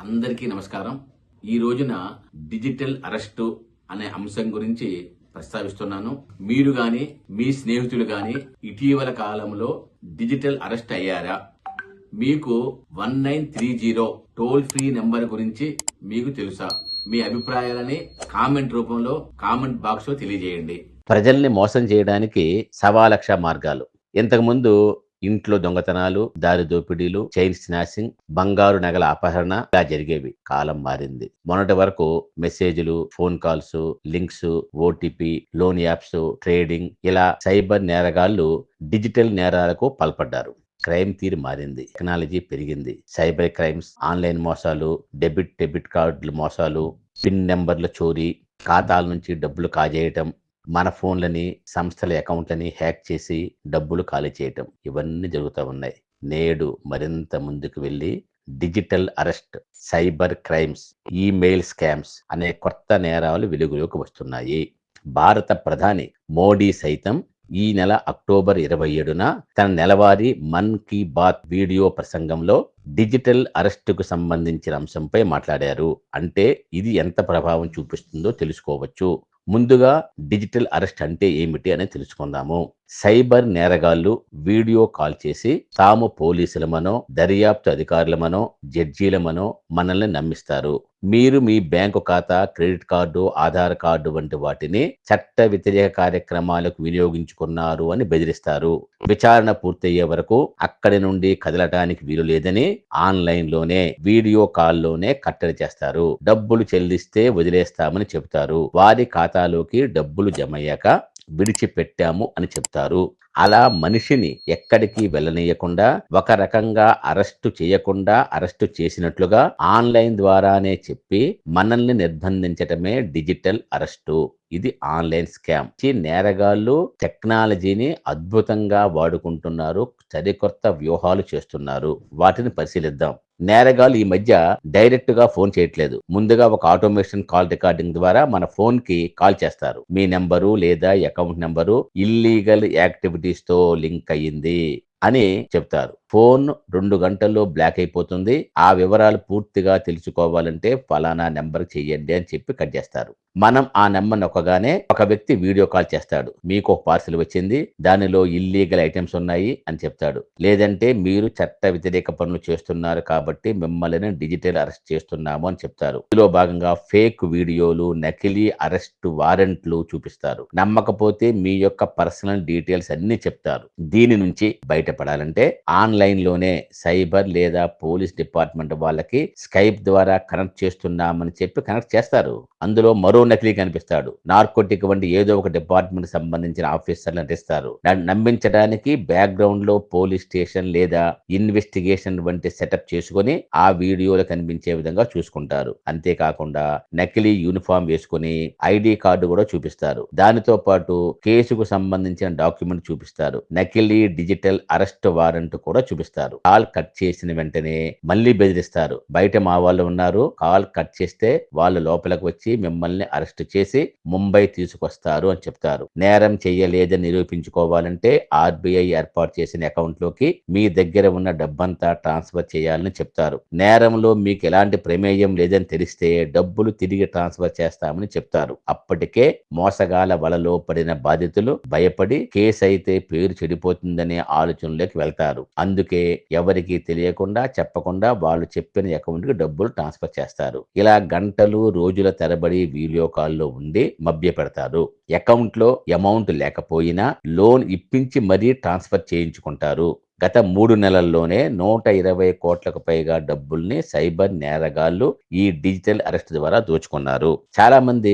అందరికీ నమస్కారం. ఈ రోజున డిజిటల్ అరెస్టు అనే అంశం గురించి ప్రస్తావిస్తున్నాను. మీరు గాని మీ స్నేహితులు గాని ఇటీవల కాలంలో డిజిటల్ అరెస్ట్ అయ్యారా? మీకు 1930 టోల్ ఫ్రీ నెంబర్ గురించి మీకు తెలుసా? మీ అభిప్రాయాలని కామెంట్ రూపంలో కామెంట్ బాక్స్ లో తెలియజేయండి. ప్రజల్ని మోసం చేయడానికి 1,00,000 మార్గాలు. ఇంతకుముందు ఇంట్లో దొంగతనాలు, దారి దోపిడీలు, చైన్ స్నాచింగ్, బంగారు నగల అపహరణ ఇలా జరిగేవి. కాలం మారింది. మొన్నటి వరకు మెసేజ్లు, phone calls, links, OTP, loan apps, trading ఇలా సైబర్ నేరగాళ్లు డిజిటల్ నేరాలకు పాల్పడ్డారు. క్రైమ్ తీరు మారింది. టెక్నాలజీ పెరిగింది. సైబర్ క్రైమ్స్, ఆన్లైన్ మోసాలు, డెబిట్ కార్డుల మోసాలు, పిన్ నెంబర్ల చోరీ, ఖాతాల నుంచి డబ్బులు కాజేయటం, మన ఫోన్లని, సంస్థల అకౌంట్లని హ్యాక్ చేసి డబ్బులు ఖాళీ చేయటం ఇవన్నీ జరుగుతూ ఉన్నాయి. నేడు మరింత ముందుకు వెళ్ళి digital arrest, cyber crimes, email scams అనే కొత్త నేరాలు వెలుగులోకి వస్తున్నాయి. భారత ప్రధాని మోడీ సైతం ఈ నెల అక్టోబర్ 27న తన నెలవారీ మన్ కీ బాత్ వీడియో ప్రసంగంలో డిజిటల్ అరెస్టుకు సంబంధించిన అంశంపై మాట్లాడారు. అంటే ఇది ఎంత ప్రభావం చూపిస్తుందో తెలుసుకోవచ్చు. ముందుగా డిజిటల్ అరెస్ట్ అంటే ఏమిటి అని తెలుసుకుందాము. సైబర్ నేరగాళ్లు వీడియో కాల్ చేసి తాము పోలీసులమనో, దర్యాప్తు అధికారులమనో, జడ్జీలమనో మనల్ని నమ్మిస్తారు. మీరు మీ బ్యాంకు ఖాతా, క్రెడిట్ కార్డు, ఆధార్ కార్డు వంటి వాటిని చట్ట వ్యతిరేక కార్యక్రమాలకు వినియోగించుకున్నారు అని బెదిరిస్తారు. విచారణ పూర్తయ్యే వరకు అక్కడి నుండి కదలటానికి వీలు లేదని ఆన్లైన్ లోనే, వీడియో కాల్లోనే కట్టడి చేస్తారు. డబ్బులు చెల్లిస్తే వదిలేస్తామని చెబుతారు. వారి ఖాతాలోకి డబ్బులు జమయ్యాక విడిచిపెట్టాము అని చెప్తారు. అలా మనిషిని ఎక్కడికి వెళ్ళనీయకుండా, ఒక రకంగా అరెస్టు చేయకుండా అరెస్టు చేసినట్లుగా ఆన్లైన్ ద్వారానే చెప్పి మనల్ని నిర్బంధించటమే డిజిటల్ అరెస్టు. ఇది ఆన్లైన్ స్కామ్. ఈ నేరగాళ్లు టెక్నాలజీని అద్భుతంగా వాడుకుంటున్నారు. సరికొత్త వ్యూహాలు చేస్తున్నారు. వాటిని పరిశీలిద్దాం. నేరగాళ్లు ఈ మధ్య డైరెక్ట్ గా ఫోన్ చేయట్లేదు. ముందుగా ఒక ఆటోమేషన్ కాల్ రికార్డింగ్ ద్వారా మన ఫోన్ కి కాల్ చేస్తారు. మీ నెంబరు లేదా అకౌంట్ నెంబరు ఇల్లీగల్ యాక్టివిటీస్ తో లింక్ అయ్యింది అని చెప్తారు. ఫోన్ 2 గంటల్లో బ్లాక్ అయిపోతుంది. ఆ వివరాలు పూర్తిగా తెలుసుకోవాలంటే ఫలానా నెంబర్ చెయ్యండి అని చెప్పి కట్ చేస్తారు. మనం ఆ నెంబర్ నొక్కగానే ఒక వ్యక్తి వీడియో కాల్ చేస్తాడు. మీకు ఒక పార్సిల్ వచ్చింది, దానిలో ఇల్లీగల్ ఐటమ్స్ ఉన్నాయి అని చెప్తాడు. లేదంటే మీరు చట్ట వ్యతిరేక పనులు చేస్తున్నారు కాబట్టి మిమ్మల్ని డిజిటల్ అరెస్ట్ చేస్తున్నాము అని చెప్తారు. ఇందులో భాగంగా ఫేక్ వీడియోలు, నకిలీ అరెస్ట్ వారెంట్లు చూపిస్తారు. నమ్మకపోతే మీ యొక్క పర్సనల్ డీటెయిల్స్ అన్ని చెప్తారు. దీని నుంచి బయటపడాలంటే ఆన్లైన్ లోనే సైబర్ లేదా పోలీస్ డిపార్ట్మెంట్ వాళ్ళకి స్కైప్ ద్వారా కనెక్ట్ చేస్తున్నామని చెప్పి కనెక్ట్ చేస్తారు. అందులో మరో నకిలీ కనిపిస్తాడు. నార్కోటిక్ వంటి ఏదో ఒక డిపార్ట్మెంట్ సంబంధించిన ఆఫీసర్లు నటిస్తారు. దాన్ని నమ్మించడానికి బ్యాక్గ్రౌండ్ లో పోలీస్ స్టేషన్ లేదా ఇన్వెస్టిగేషన్ వంటి సెటప్ చేసుకుని ఆ వీడియోలో కనిపించే విధంగా చూసుకుంటారు. అంతేకాకుండా నకిలీ యూనిఫామ్ వేసుకుని ఐడి కార్డు కూడా చూపిస్తారు. దానితో పాటు కేసుకు సంబంధించిన డాక్యుమెంట్ చూపిస్తారు. నకిలీ డిజిటల్ అరెస్ట్ వారెంట్ కూడా చూపిస్తారు. కాల్ కట్ చేసిన వెంటనే మళ్ళీ బెదిరిస్తారు. బయట మా వాళ్ళు ఉన్నారు, కాల్ కట్ చేస్తే వాళ్ళు లోపలికి వచ్చి మిమ్మల్ని అరెస్ట్ చేసి ముంబై తీసుకొస్తారు అని చెప్తారు. నేరం చెయ్యలేదని నిరూపించుకోవాలంటే ఆర్బీఐ ఏర్పాటు చేసిన అకౌంట్ లోకి మీ దగ్గర ఉన్న డబ్బంతా ట్రాన్స్ఫర్ చేయాలని చెప్తారు. నేరంలో మీకు ఎలాంటి ప్రమేయం లేదని తెలిస్తే డబ్బులు తిరిగి ట్రాన్స్ఫర్ చేస్తామని చెప్తారు. అప్పటికే మోసగాల వలలో పడిన బాధితులు భయపడి కేసు అయితే పేరు చెడిపోతుందనే ఆలోచనలోకి వెళ్తారు. అందుకే ఎవరికి తెలియకుండా, చెప్పకుండా వాళ్ళు చెప్పిన అకౌంట్ కి డబ్బులు ట్రాన్స్ఫర్ చేస్తారు. ఇలా గంటలు, రోజుల తరబడి వీడియో కాల్లో ఉండి మభ్య పెడతారు. అకౌంట్ లో అమౌంట్ లేకపోయినా లోన్ ఇప్పించి మరీ ట్రాన్స్ఫర్ చేయించుకుంటారు. గత 3 నెలల్లోనే 120 కోట్లకు పైగా డబ్బుల్ని సైబర్ నేరగాళ్లు ఈ డిజిటల్ అరెస్ట్ ద్వారా దోచుకున్నారు. చాలా మంది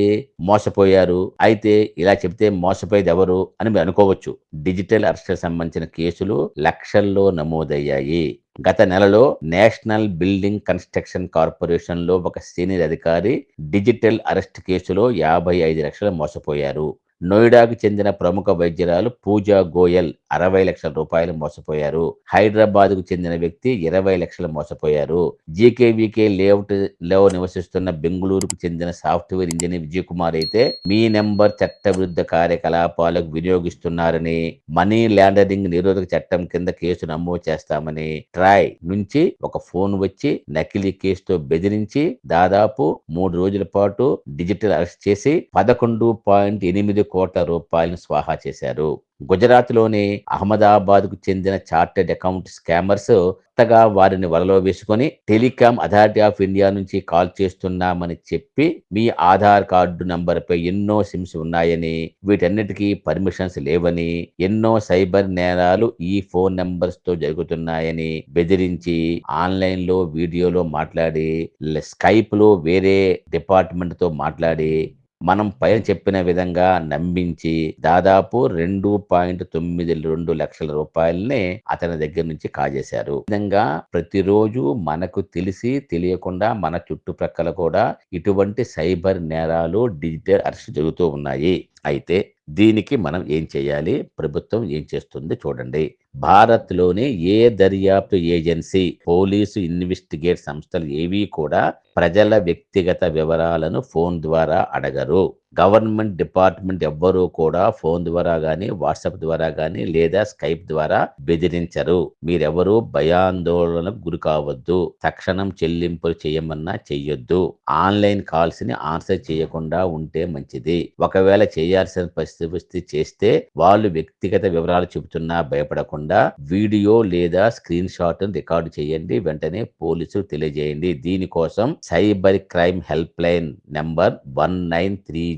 మోసపోయారు. అయితే ఇలా చెప్తే మోసపోయేది ఎవరు అని మీరు అనుకోవచ్చు. డిజిటల్ అరెస్ట్ సంబంధించిన కేసులు లక్షల్లో నమోదయ్యాయి. గత నెలలో నేషనల్ బిల్డింగ్ కన్స్ట్రక్షన్ కార్పొరేషన్ లో ఒక సీనియర్ అధికారి డిజిటల్ అరెస్ట్ కేసులో 55 లక్షలు మోసపోయారు. నోయిడాకు చెందిన ప్రముఖ వైద్యురాలు పూజా గోయల్ 60 లక్షల రూపాయలు మోసపోయారు. హైదరాబాద్కు చెందిన వ్యక్తి 20 లక్షలు మోసపోయారు. జీకేవీకే లేఅవుట్ లో నివసిస్తున్న బెంగళూరుకు చెందిన సాఫ్ట్వేర్ ఇంజనీర్ విజయ్ కుమార్ అయితే మీ నెంబర్ చట్టవిరుద్ధ కార్యకలాపాలకు వినియోగిస్తున్నారని, మనీ లాండరింగ్ నిరోధక చట్టం కింద కేసు నమోదు చేస్తామని ట్రాయ్ నుంచి ఒక ఫోన్ వచ్చి నకిలీ కేసుతో బెదిరించి దాదాపు 3 రోజుల పాటు డిజిటల్ అరెస్ట్ చేసి 11.8 కోట్ల రూపాయలను స్వాహా చేశారు. గుజరాత్ లోని అహ్మదాబాద్ కు చెందిన చార్టెడ్ అకౌంట్ స్కామర్స్ కొత్తగా వారిని వలలో వేసుకొని టెలికాం అథారిటీ ఆఫ్ ఇండియా నుంచి కాల్ చేస్తున్నామని చెప్పి మీ ఆధార్ కార్డు నంబర్ పై ఎన్నో సిమ్స్ ఉన్నాయని, వీటన్నిటికీ పర్మిషన్స్ లేవని, ఎన్నో సైబర్ నేరాలు ఈ ఫోన్ నంబర్స్ తో జరుగుతున్నాయని బెదిరించి ఆన్లైన్ లో వీడియోలో మాట్లాడి, స్కైప్ లో వేరే డిపార్ట్మెంట్ తో మాట్లాడి మనం పైన చెప్పిన విధంగా నమ్మించి దాదాపు 2.92 లక్షల రూపాయలని అతని దగ్గర నుంచి కాజేశారు. ఈ విధంగా ప్రతిరోజు మనకు తెలిసి తెలియకుండా మన చుట్టుప్రక్కల కూడా ఇటువంటి సైబర్ నేరాలు, డిజిటల్ అరెస్ట్ జరుగుతూ ఉన్నాయి. అయితే దీనికి మనం ఏం చేయాలి, ప్రభుత్వం ఏం చేస్తుంది చూడండి. భారత్లోని ఏ దర్యాప్తు ఏజెన్సీ, పోలీసు ఇన్వెస్టిగేట్ సంస్థలు ఏవి కూడా ప్రజల వ్యక్తిగత వివరాలను ఫోన్ ద్వారా అడగరు. గవర్నమెంట్ డిపార్ట్మెంట్ ఎవ్వరూ కూడా ఫోన్ ద్వారా గానీ, వాట్సాప్ ద్వారా గానీ లేదా స్కైప్ ద్వారా బెదిరించరు. మీరెవరూ భయాందోళనకు గురి కావద్దు. తక్షణం చెల్లింపులు చేయమన్నా చెయ్యొద్దు. ఆన్లైన్ కాల్స్ ని ఆన్సర్ చేయకుండా ఉంటే మంచిది. ఒకవేళ చేయాల్సిన పరిస్థితి చేస్తే వాళ్ళు వ్యక్తిగత వివరాలు చెబుతున్నా భయపడకుండా వీడియో లేదా స్క్రీన్ షాట్ రికార్డు చేయండి. వెంటనే పోలీసులు తెలియజేయండి. దీనికోసం cyber crime help line number 1930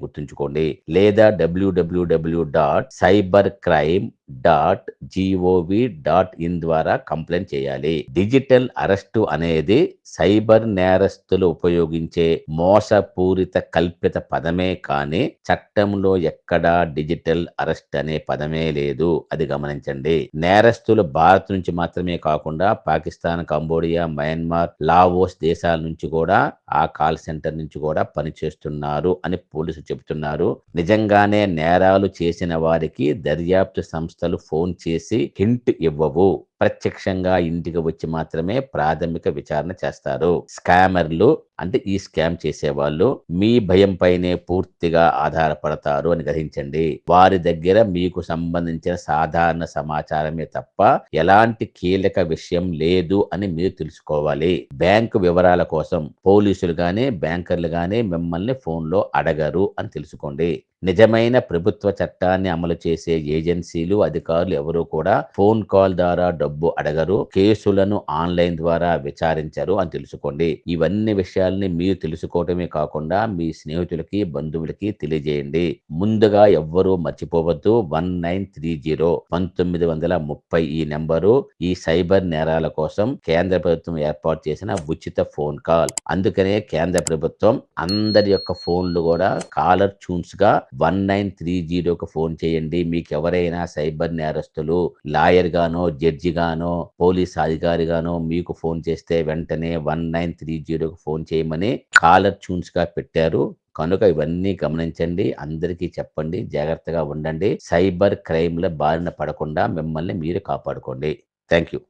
గుర్తుంచుకోండి. లేదా www.cybercrime.gov.in ద్వారా కంప్లైంట్ చేయాలి. డిజిటల్ అరెస్టు అనేది సైబర్ నేరస్తులు ఉపయోగించే మోసపూరిత కల్పిత పదమే కానీ చట్టంలో ఎక్కడా డిజిటల్ అరెస్ట్ అనే పదమే లేదు. అది గమనించండి. నేరస్తులు భారత్ నుంచి మాత్రమే కాకుండా పాకిస్తాన్, కంబోడియా, మయన్మార్, లావోస్ దేశాల నుంచి కూడా ఆ కాల్ సెంటర్ నుంచి కూడా పనిచేస్తున్నారు అని పోలీసులు చెబుతున్నారు. నిజంగానే నేరాలు చేసిన వారికి దర్యాప్తు సంస్థలు ఫోన్ చేసి హింట్ ఇవ్వవు. ప్రత్యక్షంగా ఇంటికి వచ్చి మాత్రమే ప్రాథమిక విచారణ చేస్తారు. స్కామర్లు అంటే ఈ స్కామ్ చేసేవాళ్ళు మీ భయం పైనే పూర్తిగా ఆధారపడతారు అని గ్రహించండి. వారి దగ్గర మీకు సంబంధించిన సాధారణ సమాచారమే తప్ప ఎలాంటి కీలక విషయం లేదు అని మీరు తెలుసుకోవాలి. బ్యాంకు వివరాల కోసం పోలీసులు గానీ, బ్యాంకర్లు గానీ మిమ్మల్ని ఫోన్లో అడగరు అని తెలుసుకోండి. నిజమైన ప్రభుత్వ చట్టాన్ని అమలు చేసే ఏజెన్సీలు, అధికారులు ఎవరూ కూడా ఫోన్ కాల్ ద్వారా డబ్బు అడగరు, కేసులను ఆన్లైన్ ద్వారా విచారించరు అని తెలుసుకోండి. ఇవన్నీ విషయాల్ని మీరు తెలుసుకోవటమే కాకుండా మీ స్నేహితులకి, బంధువులకి తెలియజేయండి. ముందుగా ఎవ్వరూ మర్చిపోవద్దు. 1930 ఈ నెంబరు ఈ సైబర్ నేరాల కోసం కేంద్ర ప్రభుత్వం ఏర్పాటు చేసిన ఉచిత ఫోన్ కాల్. అందుకనే కేంద్ర ప్రభుత్వం అందరి యొక్క ఫోన్లు కూడా కాలర్ ట్యూన్స్ గా 1930కు ఫోన్ చేయండి. మీకు ఎవరైనా సైబర్ నేరస్తులు లాయర్ గానో, జడ్జి గానో, పోలీస్ అధికారి గానో మీకు ఫోన్ చేస్తే వెంటనే 1930కు ఫోన్ చేయమని కాలర్ ట్యూన్స్ గా పెట్టారు. కనుక ఇవన్నీ గమనించండి, అందరికీ చెప్పండి, జాగ్రత్తగా ఉండండి. సైబర్ క్రైమ్ల బారిన పడకుండా మిమ్మల్ని మీరు కాపాడుకోండి. Thank you.